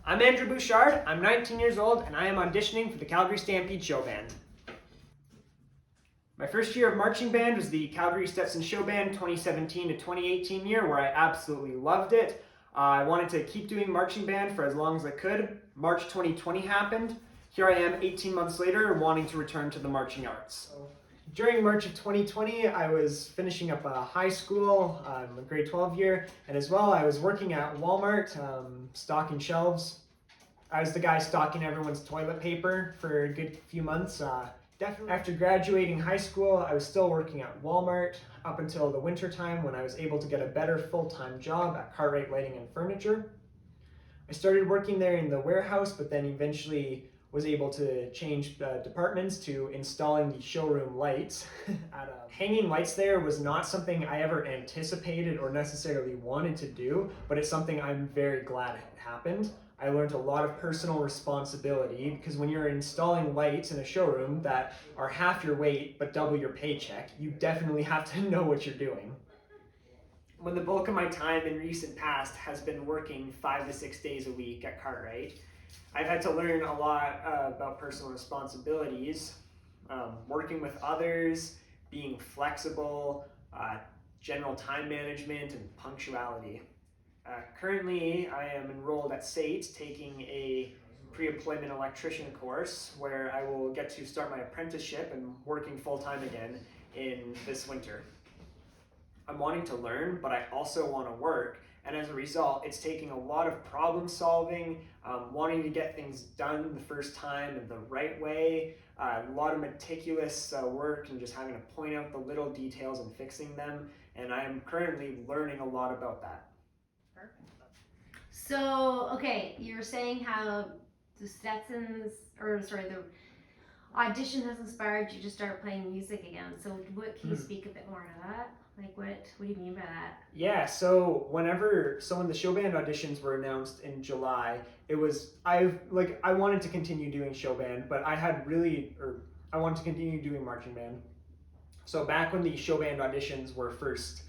I'm Andrew Bouchard, I'm 19 years old, and I am auditioning for the Calgary Stampede Showband. My first year of marching band was the Calgary Stetson Showband 2017 to 2018 year, where I absolutely loved it. I wanted to keep doing marching band for as long as I could. March 2020 happened. Here I am 18 months later, wanting to return to the marching arts. During March of 2020, I was finishing up high school, a grade 12 year, and as well I was working at Walmart, stocking shelves. I was the guy stocking everyone's toilet paper for a good few months. Definitely. After graduating high school, I was still working at Walmart up until the winter time when I was able to get a better full-time job at Cartwright Lighting and Furniture. I started working there in the warehouse, but then eventually was able to change departments to installing the showroom lights. Hanging lights there was not something I ever anticipated or necessarily wanted to do, but it's something I'm very glad it happened. I learned a lot of personal responsibility because when you're installing lights in a showroom that are half your weight but double your paycheck, you definitely have to know what you're doing. When the bulk of my time in recent past has been working 5 to 6 days a week at Cartwright, I've had to learn a lot about personal responsibilities, working with others, being flexible, general time management, and punctuality. Currently, I am enrolled at SAIT taking a pre-employment electrician course where I will get to start my apprenticeship and working full-time again in this winter. I'm wanting to learn, but I also want to work, and as a result, it's taking a lot of problem solving, wanting to get things done the first time in the right way, a lot of meticulous work and just having to point out the little details and fixing them, and I'm currently learning a lot about that. Perfect. So, okay, you're saying how the the audition has inspired you to start playing music again. So, what can you speak a bit more to that? Like, what do you mean by that? Yeah, so when the Showband auditions were announced in July, I wanted to continue doing Showband, but I wanted to continue doing marching band. So back when the Showband auditions were first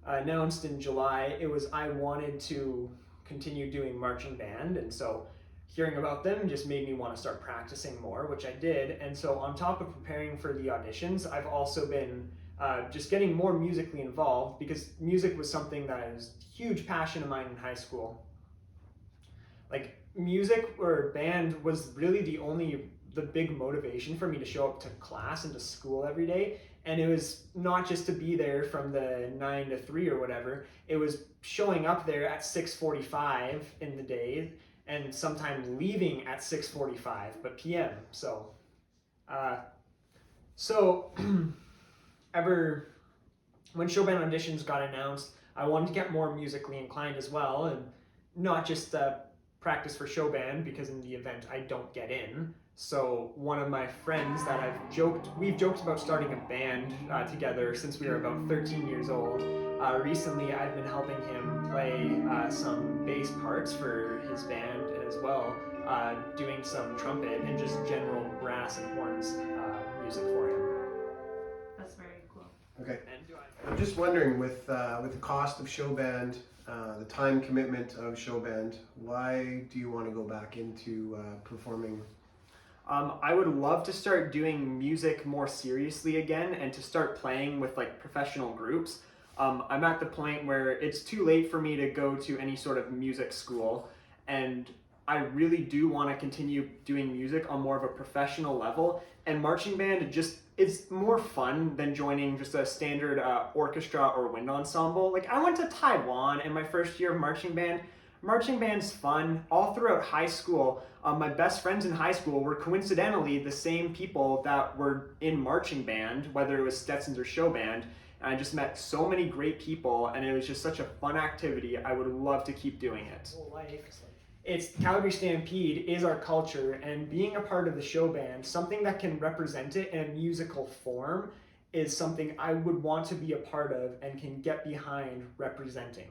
announced in July, I wanted to continue doing marching band, and so hearing about them just made me want to start practicing more, which I did. And so on top of preparing for the auditions, I've also been just getting more musically involved because music was something that was a huge passion of mine in high school. Like, music or band was really the big motivation for me to show up to class and to school every day. And it was not just to be there from the 9 to 3 or whatever. It was showing up there at 6:45 in the day and sometimes leaving at 6:45 p.m. When Showband auditions got announced, I wanted to get more musically inclined as well, and not just practice for Showband because in the event I don't get in. So one of my friends that we've joked about starting a band together since we were about 13 years old. Recently I've been helping him play some bass parts for his band, and as well doing some trumpet and just general brass and horns music for him. That's very cool. Okay. I'm just wondering, with the cost of Showband, the time commitment of Showband, why do you want to go back into performing? I would love to start doing music more seriously again and to start playing with professional groups. I'm at the point where it's too late for me to go to any sort of music school, and I really do want to continue doing music on more of a professional level, and marching band it's more fun than joining just a standard orchestra or wind ensemble. Like, I went to Taiwan in my first year of marching band. Marching band's fun. All throughout high school, my best friends in high school were coincidentally the same people that were in marching band, whether it was Stetson's or Showband. And I just met so many great people, and it was just such a fun activity. I would love to keep doing it. It's Calgary Stampede is our culture, and being a part of the Showband, something that can represent it in a musical form, is something I would want to be a part of and can get behind representing.